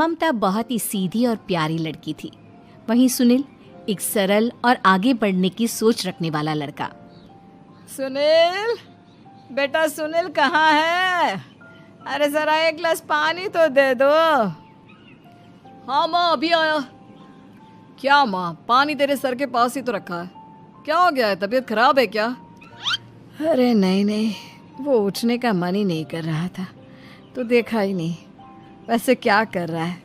ममता बहुत ही सीधी और प्यारी लड़की थी, वहीं सुनील एक सरल और आगे बढ़ने की सोच रखने वाला लड़का। सुनील, बेटा सुनील कहाँ है? अरे जरा एक गिलास पानी तो दे दो। हाँ माँ, अभी आया। क्या माँ, पानी तेरे सर के पास ही तो रखा है, क्या हो गया है? तबीयत खराब है क्या? अरे नहीं नहीं, वो उठने का मन ही नहीं कर रहा था, तो देखा ही नहीं। वैसे क्या कर रहा है?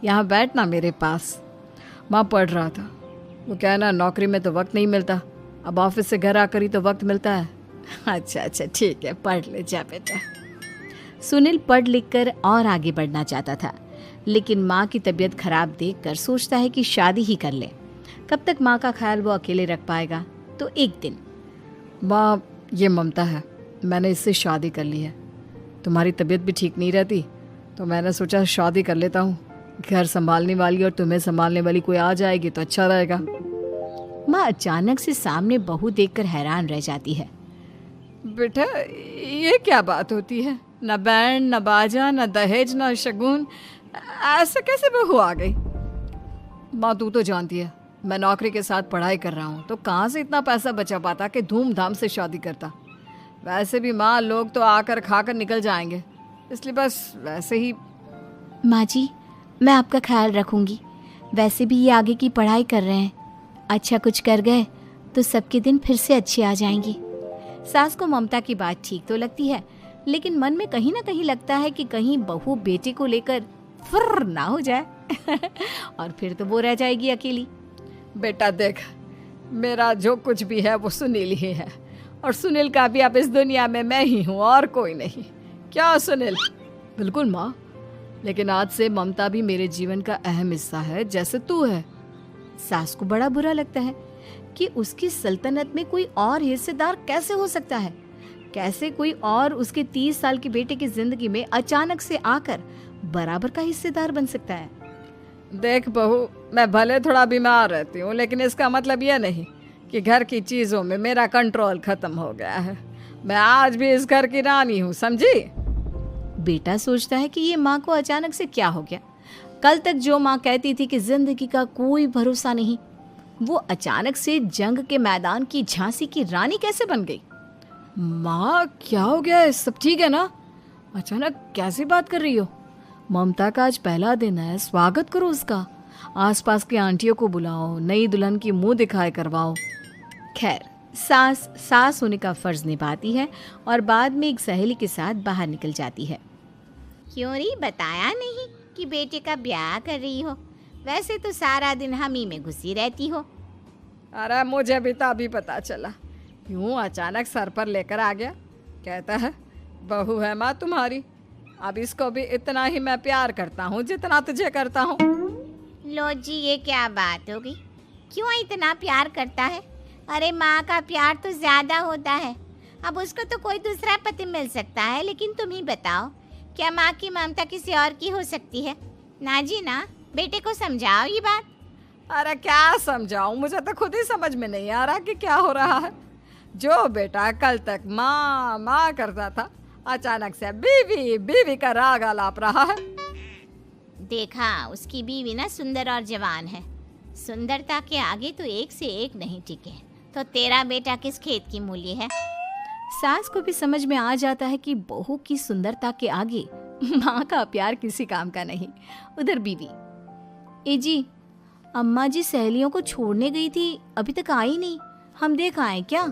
यहाँ बैठ ना मेरे पास। माँ पढ़ रहा था। वो क्या है ना, नौकरी में तो वक्त नहीं मिलता, अब ऑफिस से घर आकर ही तो वक्त मिलता है। अच्छा अच्छा ठीक है, पढ़ ले जा बेटा। सुनील पढ़ लिख कर और आगे बढ़ना चाहता था, लेकिन माँ की तबीयत खराब देखकर सोचता है कि शादी ही कर ले। कब तक माँ का ख्याल वो अकेले रख पाएगा? तो एक दिन, माँ ये ममता है, मैंने इससे शादी कर ली है। तुम्हारी तबीयत भी ठीक नहीं रहती, तो मैंने सोचा शादी कर लेता हूँ। घर संभालने वाली और तुम्हें संभालने वाली कोई आ जाएगी तो अच्छा रहेगा। माँ अचानक से सामने बहू देखकर हैरान रह जाती है। बेटा ये क्या बात होती है? न बैंड, न बाजा, न दहेज, न शगुन, ऐसे कैसे बहू आ गई? माँ तू तो जानती है, मैं नौकरी के साथ पढ़ाई कर रहा हूँ, तो कहाँ से इतना पैसा बचा पाता कि धूमधाम से शादी करता। वैसे भी माँ, लोग तो आकर खाकर निकल जाएंगे, इसलिए बस वैसे ही। माँ जी, मैं आपका ख्याल रखूंगी। वैसे भी ये आगे की पढ़ाई कर रहे हैं, अच्छा कुछ कर गए तो सबके दिन फिर से अच्छे आ जाएंगे। सास को ममता की बात ठीक तो लगती है, लेकिन मन में कहीं ना कहीं लगता है कि कहीं बहू बेटे को लेकर फुर्र ना हो जाए और फिर तो वो रह जाएगी अकेली। बेटा देख, मेरा जो कुछ भी है वो सुनील ही है, और सुनील का भी अब इस दुनिया में मैं ही हूँ और कोई नहीं। क्या सुनील? बिल्कुल माँ, लेकिन आज से ममता भी मेरे जीवन का अहम हिस्सा है, जैसे तू है। सास को बड़ा बुरा लगता है कि उसकी सल्तनत में कोई और हिस्सेदार कैसे हो सकता है। कैसे कोई और उसके 30 साल के बेटे की जिंदगी में अचानक से आकर बराबर का हिस्सेदार बन सकता है। देख बहू, मैं भले थोड़ा बीमार रहती हूँ, लेकिन इसका मतलब यह नहीं कि घर की चीजों में मेरा कंट्रोल खत्म हो गया है। मैं आज भी इस घर की रानी हूँ, समझी? बेटा सोचता है कि ये माँ को अचानक से क्या हो गया। कल तक जो माँ कहती थी कि जिंदगी का कोई भरोसा नहीं, वो अचानक से जंग के मैदान की झांसी की रानी कैसे बन गई? माँ क्या हो गया है? सब ठीक है ना? अचानक कैसी बात कर रही हो? ममता का आज पहला दिन है, स्वागत करो उसका। आसपास की आंटियों को बुलाओ, नई दुल्हन की मुंह दिखाए करवाओ। खैर, सास होने का फर्ज निभाती है और बाद में एक सहेली के साथ बाहर निकल जाती है। क्यों री बताया नहीं कि बेटे का ब्याह कर रही हो? वैसे तो सारा दिन हम ही में घुसी रहती हो। अरे मुझे भी तो अभी पता चला, यूं अचानक सर पर लेकर आ गया। कहता है बहू है माँ तुम्हारी, अब इसको भी इतना ही मैं प्यार करता हूँ जितना तुझे करता हूँ। लो जी, ये क्या बात हो गई? क्यों इतना प्यार करता है? अरे माँ का प्यार तो ज्यादा होता है। अब उसको तो कोई दूसरा पति मिल सकता है, लेकिन तुम ही बताओ, क्या माँ की ममता किसी और की हो सकती है? ना जी ना, बेटे को समझाओ ये बात। अरे क्या समझाऊं, मुझे तो खुद ही समझ में नहीं आ रहा कि क्या हो रहा है। जो बेटा कल तक माँ माँ करता था, अचानक से बीवी बीवी का राग आलाप रहा है। देखा, उसकी बीवी ना सुंदर और जवान है। सुंदरता के आगे तो एक से एक नहीं टिके, तो तेरा बेटा किस खेत की मूली है? सास को भी समझ में आ जाता है कि बहू की सुंदरता के आगे माँ का प्यार किसी काम का नहीं। उधर बीवी, ए जी, अम्मा जी सहेलियों को छोड़ने गई थी, अभी तक आई नहीं, हम देख आए क्या?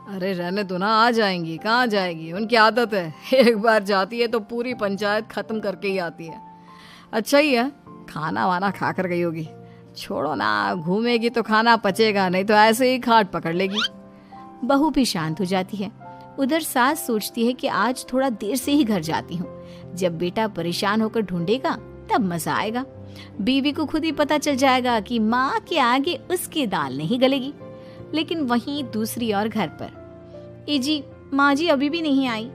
अरे रहने दो ना, आ जाएंगी। कहाँ जाएगी, उनकी आदत है, एक बार जाती है तो पूरी पंचायत खत्म करके ही आती है। अच्छा ही है, खाना वाना खा कर गई होगी। छोड़ो ना, घूमेगी तो खाना पचेगा, नहीं तो ऐसे ही खाट पकड़ लेगी। बहू भी शांत हो जाती है। उधर सास सोचती है कि आज थोड़ा देर से ही घर जाती हूँ, जब बेटा परेशान होकर ढूंढेगा तब मजा आएगा। बीवी को खुद ही पता चल जाएगा कि माँ के आगे उसकी दाल नहीं गलेगी। लेकिन वहीं दूसरी ओर घर पर, ए जी, माँ जी अभी भी नहीं आई,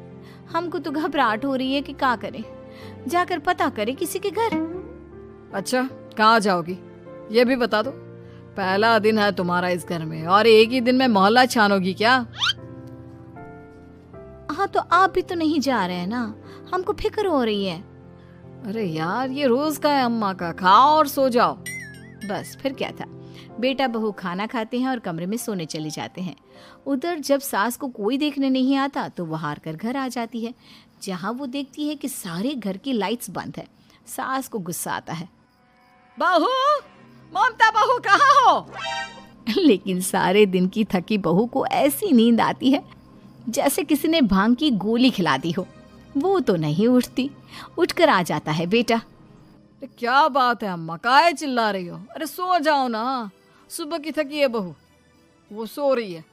हमको तो घबराहट हो रही है कि क्या करें, जाकर पता करें किसी के घर। अच्छा, कहाँ जाओगी ये भी बता दो। पहला दिन है तुम्हारा इस घर में और एक ही दिन में मोहल्ला छानोगी क्या? हाँ, तो आप भी तो नहीं जा रहे हैं ना, हमको फिक्र हो रही है। अरे यार, ये रोज का है अम्मा का, खाओ और सो जाओ। बस फिर क्या था। बेटा बहू खाना खाते हैं और कमरे में सोने चले जाते हैं। उधर जब सास को कोई देखने नहीं आता तो वो हार कर घर आ जाती है, जहाँ वो देखती है कि सारे घर की लाइट्स बंद है। सास को गुस्सा आता है। बहू, ममता बहू कहाँ हो? लेकिन सारे दिन की थकी बहू को ऐसी नींद आती है जैसे किसी ने भांग की गोली खिला दी हो। वो तो नहीं उठती। उठकर आ जाता है बेटा। क्या बात है अम्मा, काहे चिल्ला रही हो? अरे सो जाओ ना, सुबह की थकी है बहू, वो सो रही है।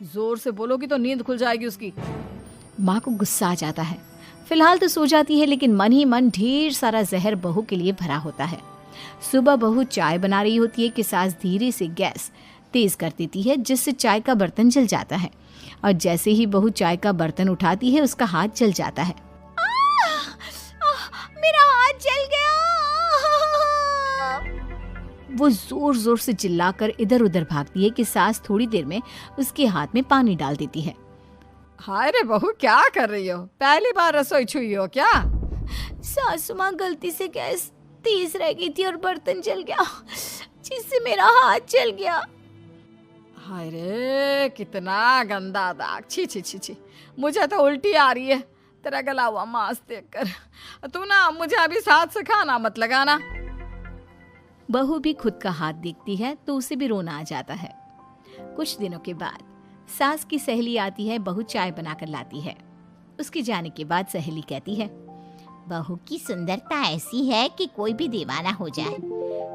जोर से बोलोगी तो नींद खुल जाएगी उसकी। माँ को गुस्सा आ जाता है। फिलहाल तो सो जाती है, लेकिन मन ही मन ढेर सारा जहर बहू के लिए भरा होता है। सुबह बहू चाय बना रही होती है कि सास धीरे से गैस तेज कर देती है, जिससे चाय का बर्तन जल जाता है। और जैसे ही बहू चाय का बर्तन उठाती है उसका हाथ जल जाता है। मेरा हाथ जल गया। वो जोर जोर से चिल्लाकर इधर उधर भागती है कि सास थोड़ी देर में उसके हाथ में पानी डाल देती है। हाय रे बहू, क्या कर रही हो? पहली बार रसोई छुई हो क्या? सासू माँ गलती से गैस तेज रह गई थी और बर्तन जल गया, जिससे मेरा हाथ जल गया। हाय रे, कितना गंदा दाग। छी छी छी छी, मुझे तो उल्टी आ रही है तेरा गला हुआ मांस देखकर। तू ना मुझे अभी साथ से खाना मत लगाना। बहू भी खुद का हाथ देखती है तो उसे भी रोना आ जाता है। कुछ दिनों के बाद सास की सहेली आती है। बहू चाय बनाकर लाती है। उसके जाने के बाद सहेली कहती है, बहू की सुंदरता ऐसी है कि कोई भी दीवाना हो जाए।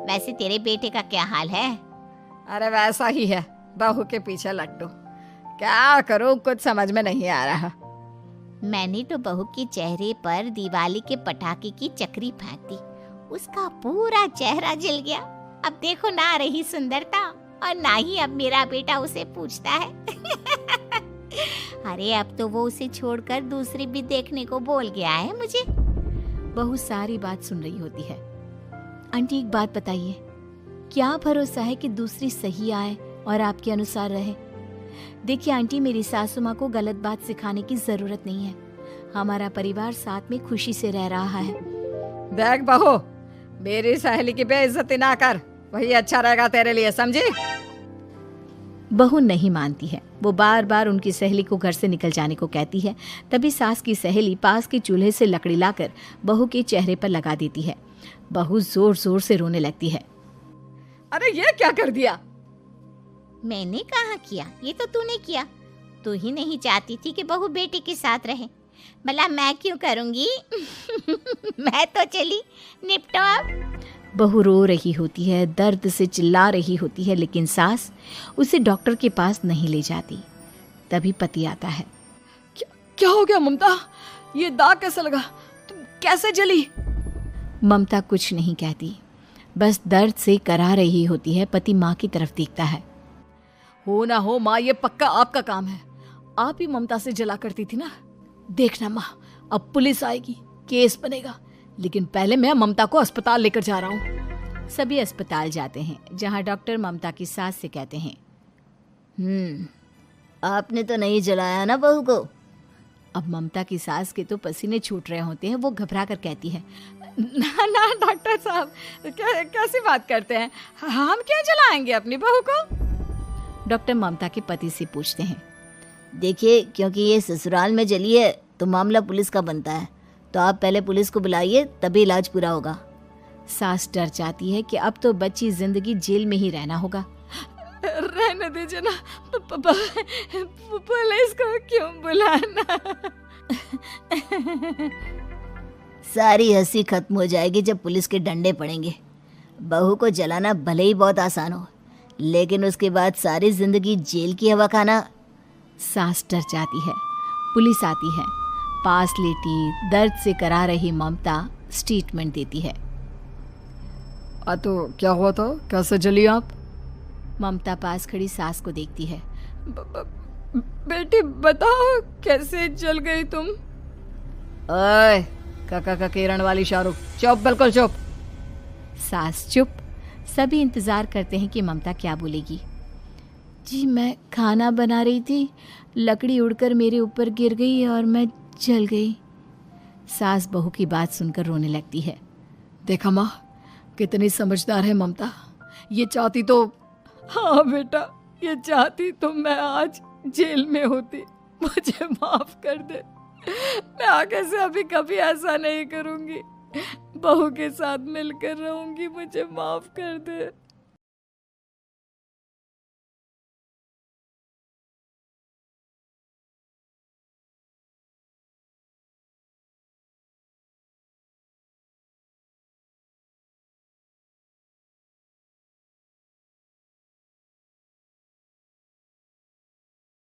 वैसे तेरे बेटे का क्या हाल है? अरे वैसा ही है, बहू के पीछे लट्टू। क्या करूं, कुछ समझ में नहीं आ रहा। मैंने तो बहू के चेहरे पर दिवाली के पटाखे की चक्री फेंक दी, उसका पूरा चेहरा जल गया। अब देखो ना रही सुंदरता, और ना ही अब मेरा बेटा उसे पूछता है। अरे अब तो वो उसे छोड़कर दूसरी भी देखने को बोल गया है मुझे। बहू सारी बात सुन रही होती है। आंटी एक बात बताइए, क्या भरोसा है कि दूसरी सही आए और आपके अनुसार रहे? देखिए आंटी, मेरी सासू माँ को गलत बात सिखाने की जरूरत नहीं है। हमारा परिवार साथ में खुशी से रह रहा है। देख बहू, मेरी सहेली की बेइज्जती ना कर, वही अच्छा रहेगा तेरे लिए, समझी? बहू नहीं मानती है। वो बार बार उनकी सहेली को घर से निकल जाने को कहती है। तभी सास की सहेली पास के चूल्हे से लकड़ी लाकर बहू के चेहरे पर लगा देती है। बहू जोर जोर से रोने लगती है। अरे ये क्या कर दिया? मैंने कहाँ किया, ये तो तूने किया। तू ही नहीं चाहती थी कि बहू बेटे के साथ रहे, भला मैं क्यों करूंगी? मैं तो चली, निपटो अब। बहू रो रही होती है, दर्द से चिल्ला रही होती है, लेकिन सास उसे डॉक्टर के पास नहीं ले जाती। तभी पति आता है। क्या हो गया ममता? ये दाग कैसे लगा? तुम कैसे जली? ममता कुछ नहीं कहती, बस दर्द से करा रही होती है। पति माँ की तरफ देखता है। हो ना हो माँ, ये पक्का आपका काम है। आप ही ममता से जला करती थी ना। देखना माँ, अब पुलिस आएगी, केस बनेगा, लेकिन पहले मैं ममता को अस्पताल लेकर जा रहा हूँ। सभी अस्पताल जाते हैं, जहाँ डॉक्टर ममता की सास से कहते हैं, आपने तो नहीं जलाया ना बहू को? अब ममता की सास के तो पसीने छूट रहे होते हैं। वो घबरा कर कहती है, ना ना डॉक्टर साहब, कैसी बात करते हैं? हम क्या जलाएंगे अपनी बहू को? डॉक्टर ममता के पति से पूछते हैं। देखिए, क्योंकि ये ससुराल में जली है तो मामला पुलिस का बनता है, तो आप पहले पुलिस को बुलाइए, तभी इलाज पूरा होगा। सास डर जाती है कि अब तो बच्ची जिंदगी जेल में ही रहना होगा। रहने दीजिए ना, पुलिस को क्यों बुलाना? सारी हंसी खत्म हो जाएगी जब पुलिस के डंडे पड़ेंगे। बहू को जलाना भले ही बहुत आसान हो, लेकिन उसके बाद सारी जिंदगी जेल की हवा खाना। सास डर जाती है। पुलिस आती है। पास लेटी दर्द से करा रही ममता स्टेटमेंट देती है। तो क्या हुआ था? कैसे जली आप? ममता पास खड़ी सास को देखती है। बेटी बताओ, कैसे जल गई तुम? ओए, काका का किरण वाली शाहरुख, चुप, बिल्कुल चुप। सास चुप। सभी इंतजार करते हैं कि ममता क्या बोलेगी। जी मैं खाना बना रही थी, लकड़ी उड़कर मेरे ऊपर गिर गई और मैं जल गई। सास बहू की बात सुनकर रोने लगती है। देखा माँ, कितनी समझदार है ममता। ये चाहती तो, हाँ बेटा, ये चाहती तो मैं आज जेल में होती। मुझे माफ कर दे, मैं आगे से अभी कभी ऐसा नहीं करूंगी। बहू के साथ मिलकर रहूंगी, मुझे माफ कर दे।